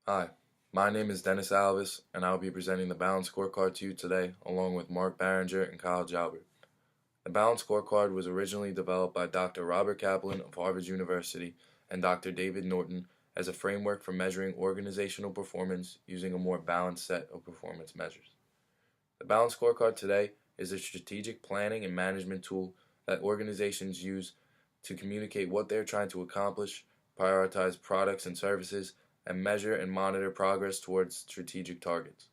Hi, my name is Dennis Alvis, and I'll be presenting the Balance Scorecard to you today, along with Mark Barringer and Kyle Jalbert. The Balance Scorecard was originally developed by Dr. Robert Kaplan of Harvard University and Dr. David Norton as a framework for measuring organizational performance using a more balanced set of performance measures. The Balance Scorecard today is a strategic planning and management tool that organizations use to communicate what they're trying to accomplish, prioritize products and services, and measure and monitor progress towards strategic targets.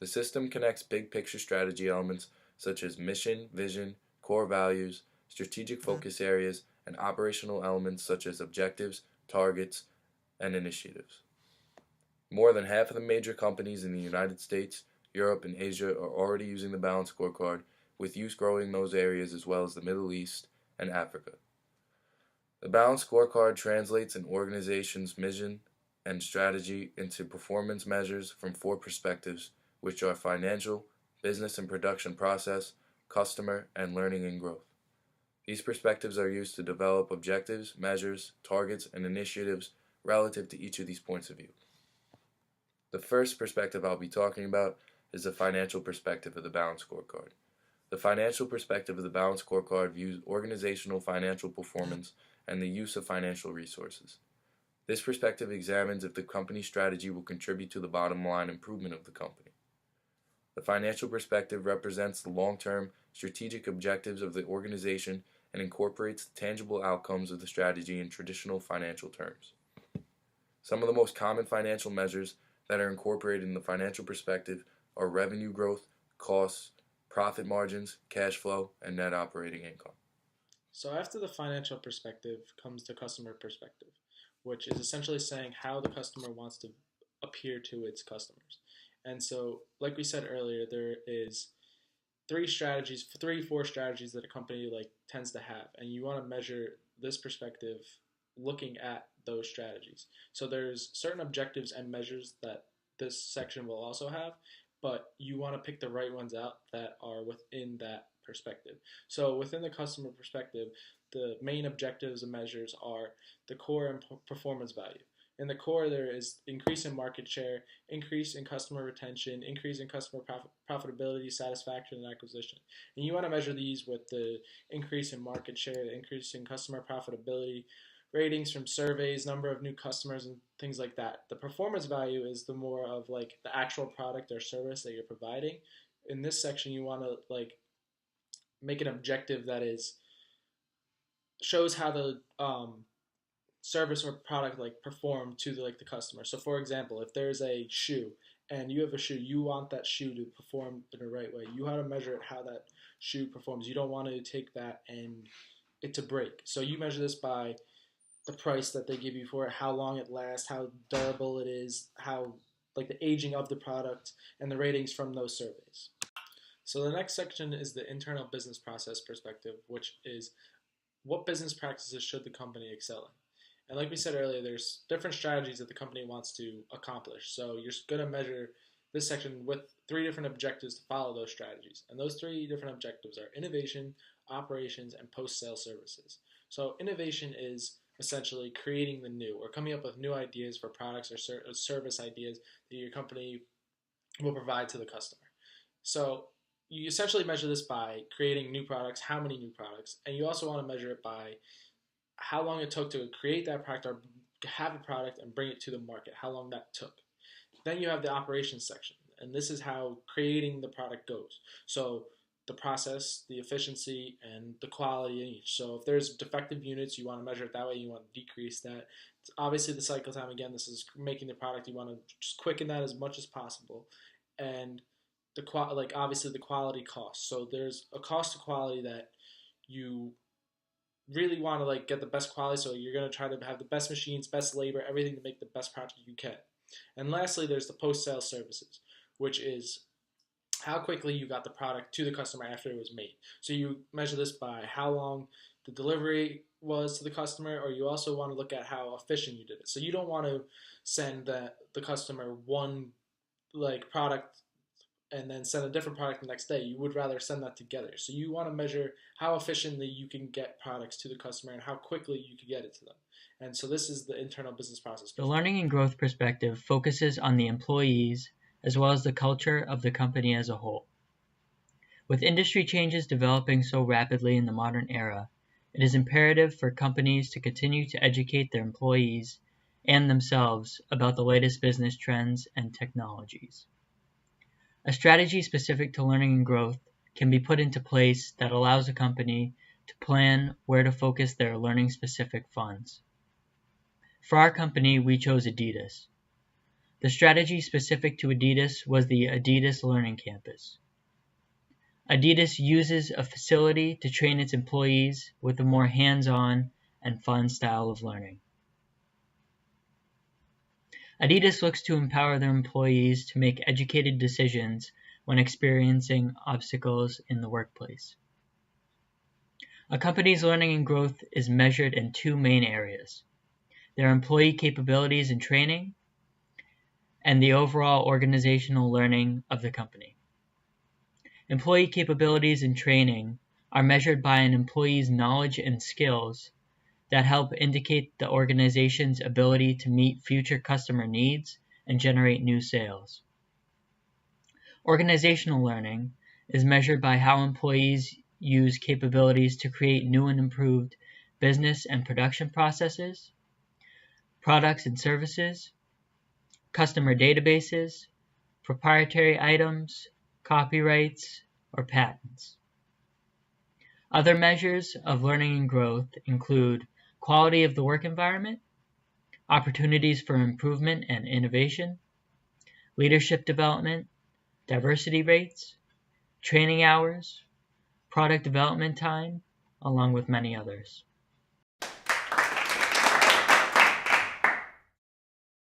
The system connects big picture strategy elements such as mission, vision, core values, strategic focus areas, and operational elements such as objectives, targets, and initiatives. More than half of the major companies in the United States, Europe, and Asia are already using the Balance Scorecard, with use growing in those areas as well as the Middle East and Africa. The Balance Scorecard translates an organization's mission and strategy into performance measures from four perspectives, which are financial, business and production process, customer, and learning and growth. These perspectives are used to develop objectives, measures, targets, and initiatives relative to each of these points of view. The first perspective I'll be talking about is the financial perspective of the Balance Scorecard. The financial perspective of the Balance Scorecard views organizational financial performance and the use of financial resources. This perspective examines if the company's strategy will contribute to the bottom line improvement of the company. The financial perspective represents the long-term strategic objectives of the organization and incorporates the tangible outcomes of the strategy in traditional financial terms. Some of the most common financial measures that are incorporated in the financial perspective are revenue growth, costs, profit margins, cash flow, and net operating income. So after the financial perspective comes the customer perspective, which is essentially saying how the customer wants to appear to its customers. And so, like we said earlier, there is four strategies that a company tends to have, and you want to measure this perspective looking at those strategies. So there's certain objectives and measures that this section will also have, but you want to pick the right ones out that are within that perspective. So within the customer perspective, the main objectives and measures are the core and performance value. In the core, there is increase in market share, increase in customer retention, increase in customer profitability, satisfaction, and acquisition. And you want to measure these with the increase in market share, the increase in customer profitability, ratings from surveys, number of new customers, and things like that. The performance value is the more of the actual product or service that you're providing. In this section, you want to make an objective that is shows how the service or product perform to the customer. So for example, if there's a shoe and you have a shoe, you want that shoe to perform in the right way. You want to measure it how that shoe performs. You don't want to take that and it to break. So you measure this by the price that they give you for it, how long it lasts, how durable it is, how the aging of the product, and the ratings from those surveys. So the next section is the internal business process perspective, which is what business practices should the company excel in. And like we said earlier, there's different strategies that the company wants to accomplish. So you're going to measure this section with three different objectives to follow those strategies. And those three different objectives are innovation, operations, and post-sale services. So innovation is essentially creating the new or coming up with new ideas for products or service ideas that your company will provide to the customer. So you essentially measure this by creating new products, how many new products, and you also want to measure it by how long it took to create that product or have a product and bring it to the market, how long that took. Then you have the operations section, and this is how creating the product goes. So the process, the efficiency, and the quality in each. So if there's defective units, you want to measure it that way. You want to decrease that. Obviously, the cycle time, again, this is making the product. You want to just quicken that as much as possible. And obviously the quality cost. So there's a cost to quality that you really want to get the best quality. So you're going to try to have the best machines, best labor, everything to make the best product you can. And lastly, there's the post-sale services, which is how quickly you got the product to the customer after it was made. So you measure this by how long the delivery was to the customer, or you also want to look at how efficient you did it. So you don't want to send the customer one product and then send a different product the next day. You would rather send that together. So you want to measure how efficiently you can get products to the customer and how quickly you can get it to them. And so this is the internal business process The perspective. learning and growth perspective focuses on the employees as well as the culture of the company as a whole. With industry changes developing so rapidly in the modern era, it is imperative for companies to continue to educate their employees and themselves about the latest business trends and technologies. A strategy specific to learning and growth can be put into place that allows a company to plan where to focus their learning-specific funds. For our company, we chose Adidas. The strategy specific to Adidas was the Adidas Learning Campus. Adidas uses a facility to train its employees with a more hands-on and fun style of learning. Adidas looks to empower their employees to make educated decisions when experiencing obstacles in the workplace. A company's learning and growth is measured in two main areas: their employee capabilities and training, and the overall organizational learning of the company. Employee capabilities and training are measured by an employee's knowledge and skills that help indicate the organization's ability to meet future customer needs and generate new sales. Organizational learning is measured by how employees use capabilities to create new and improved business and production processes, products and services, customer databases, proprietary items, copyrights, or patents. Other measures of learning and growth include quality of the work environment, opportunities for improvement and innovation, leadership development, diversity rates, training hours, product development time, along with many others.